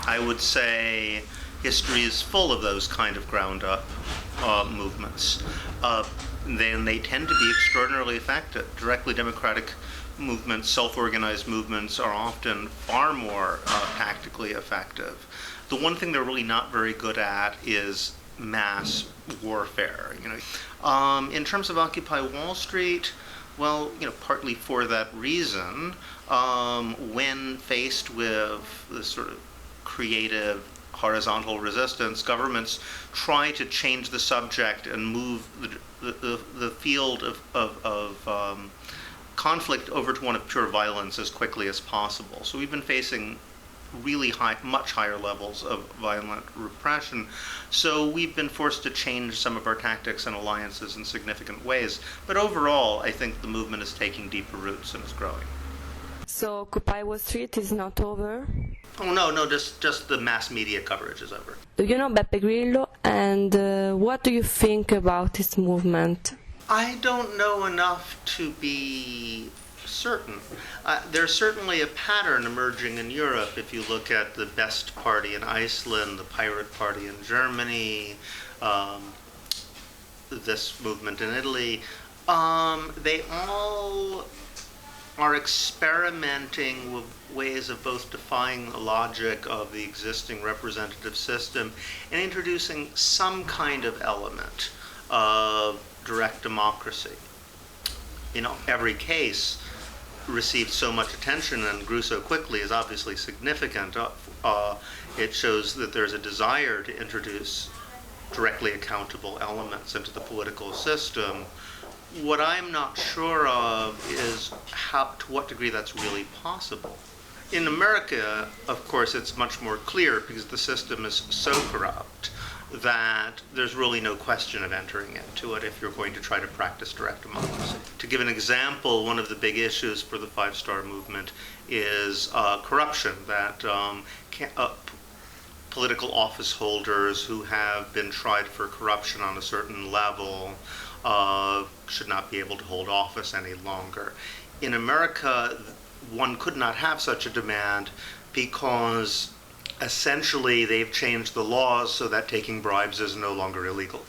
I would say history is full of those kind of ground-up movements. Then they tend to be extraordinarily effective. Directly democratic movements, self-organized movements are often far more tactically effective. The one thing they're really not very good at is mass warfare. In terms of Occupy Wall Street, well, partly for that reason, when faced with this sort of creative horizontal resistance, governments try to change the subject and move the field of conflict over to one of pure violence as quickly as possible. So we've been facing really much higher levels of violent repression. So we've been forced to change some of our tactics and alliances in significant ways. But overall, I think the movement is taking deeper roots and is growing. So Occupy Wall Street is not over? Oh, no, just the mass media coverage is over. Do you know Beppe Grillo, and what do you think about this movement? I don't know enough to be certain. There's certainly a pattern emerging in Europe. If you look at the Best Party in Iceland, the Pirate Party in Germany, this movement in Italy, they all are experimenting with ways of both defying the logic of the existing representative system and introducing some kind of element of direct democracy. Every case received so much attention and grew so quickly is obviously significant. It shows that there's a desire to introduce directly accountable elements into the political system. What I'm not sure of is to what degree that's really possible. In America, of course, it's much more clear because the system is so corrupt that there's really no question of entering into it if you're going to try to practice direct democracy. To give an example, one of the big issues for the Five Star Movement is corruption, that political office holders who have been tried for corruption on a certain level should not be able to hold office any longer. In America, one could not have such a demand because essentially they've changed the laws so that taking bribes is no longer illegal.